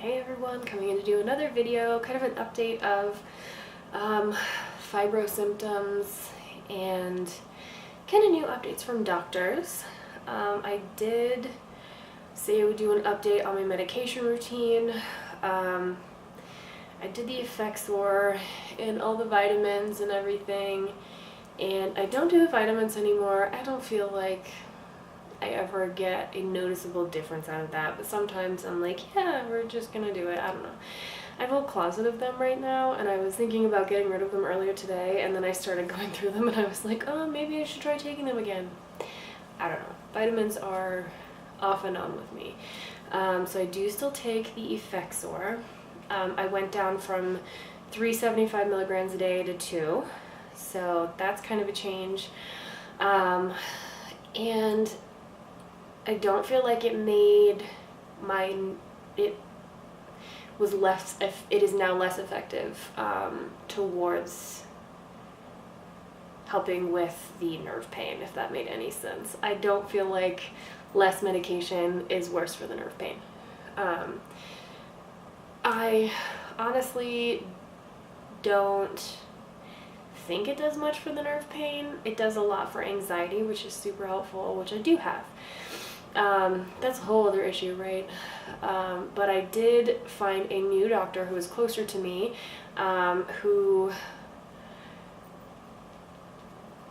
Hey everyone, coming in to do another video, kind of an update of fibro symptoms and kind of new updates from doctors. I did say I would do an update on my medication routine. I did the Effexor and all the vitamins and everything, and I don't do the vitamins anymore. I don't feel like I ever get a noticeable difference out of that, but sometimes I'm like, yeah, we're just gonna do it. I don't know. I have a whole closet of them right now, and I was thinking about getting rid of them earlier today, and then I started going through them and I was like, oh, maybe I should try taking them again. I don't know. Vitamins are off and on with me. So I do still take the Effexor. I went down from 375 milligrams a day to 2, so that's kind of a change. And I don't feel like it is now less effective towards helping with the nerve pain, if that made any sense. I don't feel like less medication is worse for the nerve pain. I honestly don't think it does much for the nerve pain. It does a lot for anxiety, which is super helpful, which I do have. That's a whole other issue, right? But I did find a new doctor who was closer to me, who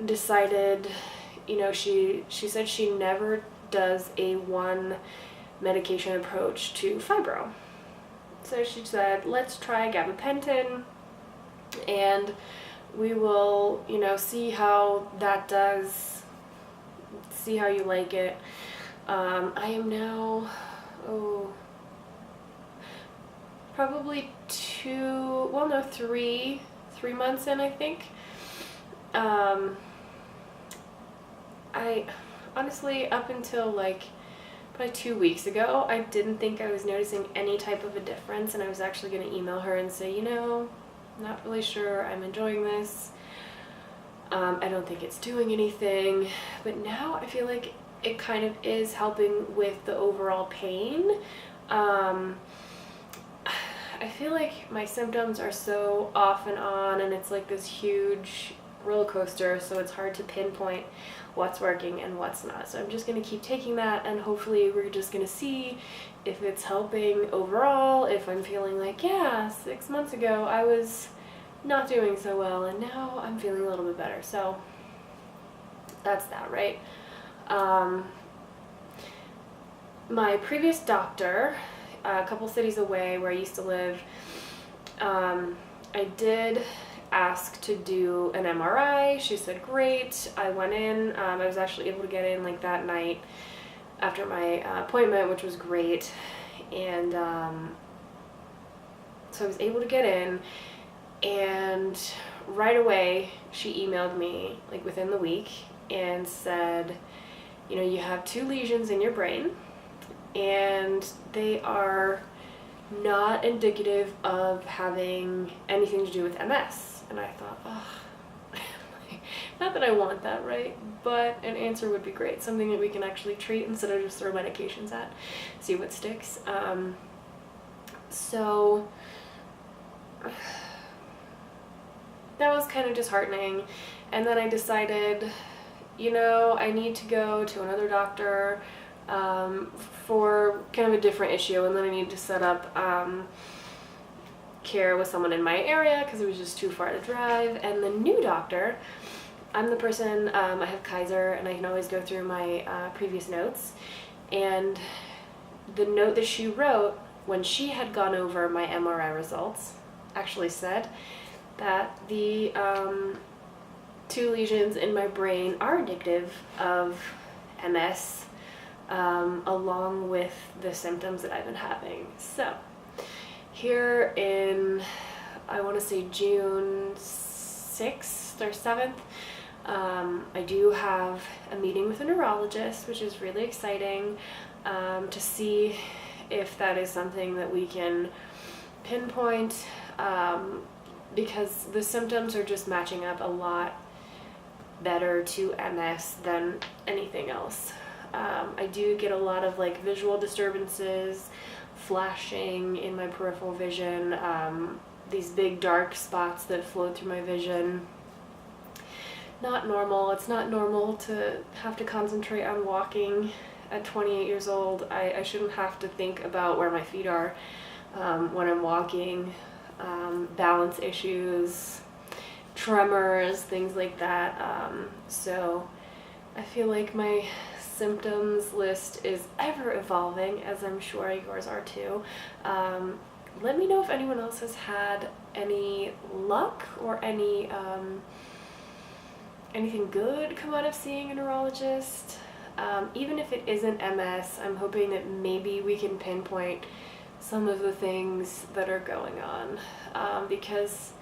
decided, you know, she said she never does a one medication approach to fibro. So she said, let's try gabapentin, and we will, you know, see how that does, see how you like it. I am now, probably 3 months in, I think. I honestly, up until like probably 2 weeks ago, I didn't think I was noticing any type of a difference, and I was actually going to email her and say, you know, not really sure I'm enjoying this. I don't think it's doing anything, but now I feel like it kind of is helping with the overall pain. I feel like my symptoms are so off and on, and it's like this huge roller coaster, so it's hard to pinpoint what's working and what's not. So I'm just going to keep taking that, and hopefully we're just going to see if it's helping overall, if I'm feeling like, yeah, 6 months ago I was not doing so well and now I'm feeling a little bit better. So that's that, right? My previous doctor, a couple cities away where I used to live, I did ask to do an MRI. She said great. I went in. I was actually able to get in like that night after my appointment, which was great. And so I was able to get in, and right away she emailed me like within the week and said, you know, you have 2 lesions in your brain, and they are not indicative of having anything to do with MS. And I thought, oh, not that I want that, right? But an answer would be great, something that we can actually treat instead of just throw medications at, see what sticks. So that was kind of disheartening. And then I decided, you know, I need to go to another doctor for kind of a different issue, and then I need to set up care with someone in my area because it was just too far to drive. And the new doctor, I'm the person, I have Kaiser, and I can always go through my previous notes, and the note that she wrote when she had gone over my MRI results actually said that the 2 lesions in my brain are indicative of MS, along with the symptoms that I've been having. So here in, I want to say June 6th or 7th, I do have a meeting with a neurologist, which is really exciting, to see if that is something that we can pinpoint, because the symptoms are just matching up a lot better to MS than anything else. I do get a lot of like visual disturbances, flashing in my peripheral vision, these big dark spots that flow through my vision. Not normal. It's not normal to have to concentrate on walking at 28 years old. I shouldn't have to think about where my feet are when I'm walking. Balance issues, tremors, things like that. So I feel like my symptoms list is ever evolving, as I'm sure yours are too. Let me know if anyone else has had any luck or anything good come out of seeing a neurologist. Even if it isn't MS, I'm hoping that maybe we can pinpoint some of the things that are going on, because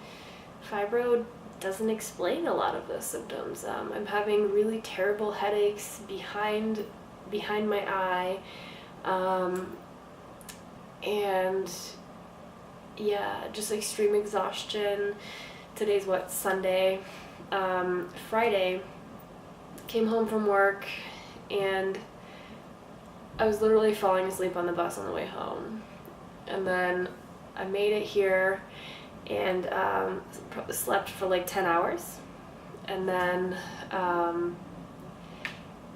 fibro doesn't explain a lot of those symptoms. I'm having really terrible headaches behind my eye, and yeah, just extreme exhaustion. Today's what, Sunday? Friday, came home from work and I was literally falling asleep on the bus on the way home. And then I made it here and slept for like 10 hours. And then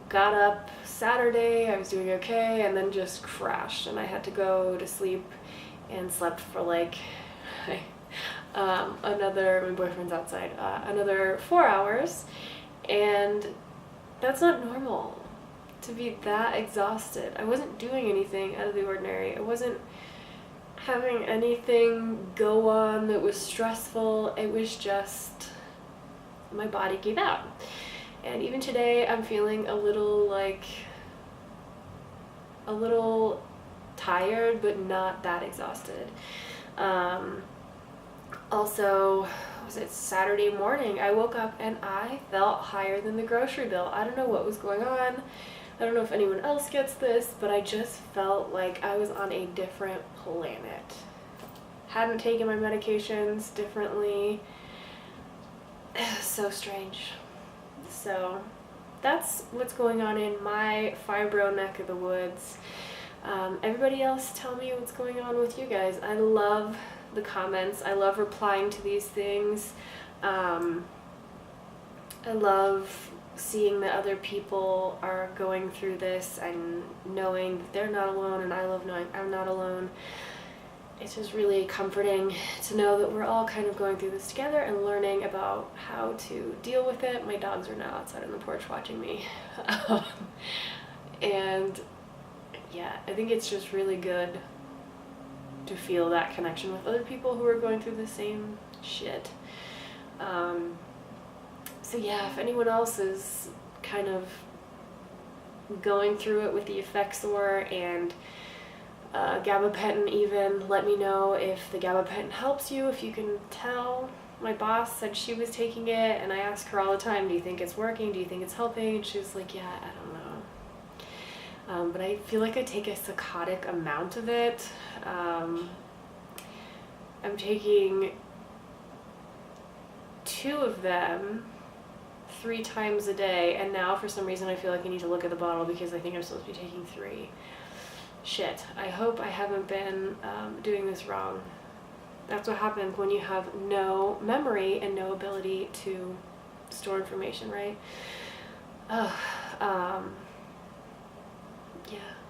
got up Saturday, I was doing okay, and then just crashed. And I had to go to sleep and slept for like my boyfriend's outside, another 4 hours. And that's not normal to be that exhausted. I wasn't doing anything out of the ordinary. I wasn't having anything go on that was stressful. It was just my body gave out. And even today I'm feeling a little tired, but not that exhausted. Also, was it Saturday morning, I woke up and I felt higher than the grocery bill. I don't know what was going on. I don't know if anyone else gets this, but I just felt like I was on a different planet. Hadn't taken my medications differently. So strange. So that's what's going on in my fibro neck of the woods. Everybody else, tell me what's going on with you guys. I love the comments. I love replying to these things. I love seeing that other people are going through this and knowing that they're not alone, and I love knowing I'm not alone. It's just really comforting to know that we're all kind of going through this together and learning about how to deal with it. My dogs are now outside on the porch watching me. And yeah, I think it's just really good to feel that connection with other people who are going through the same shit. So yeah, if anyone else is kind of going through it with the Effexor and gabapentin even, let me know if the gabapentin helps you, if you can tell. My boss said she was taking it, and I ask her all the time, do you think it's working? Do you think it's helping? And she was like, yeah, I don't know. But I feel like I take a psychotic amount of it. I'm taking 2 of them 3 times a day, and now for some reason I feel like I need to look at the bottle because I think I'm supposed to be taking 3. Shit, I hope I haven't been doing this wrong. That's what happens when you have no memory and no ability to store information, right? Yeah,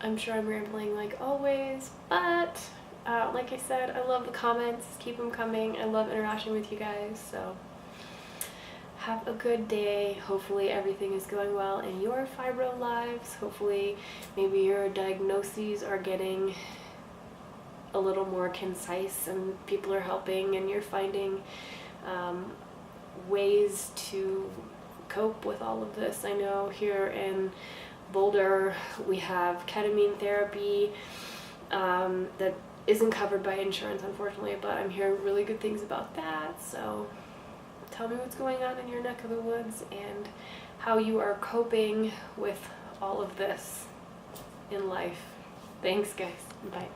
I'm sure I'm rambling like always, but like I said, I love the comments. Keep them coming. I love interacting with you guys, so have a good day. Hopefully everything is going well in your fibro lives. Hopefully maybe your diagnoses are getting a little more concise and people are helping and you're finding ways to cope with all of this. I know here in Boulder we have ketamine therapy that isn't covered by insurance, unfortunately, but I'm hearing really good things about that. So tell me what's going on in your neck of the woods and how you are coping with all of this in life. Thanks, guys. Bye.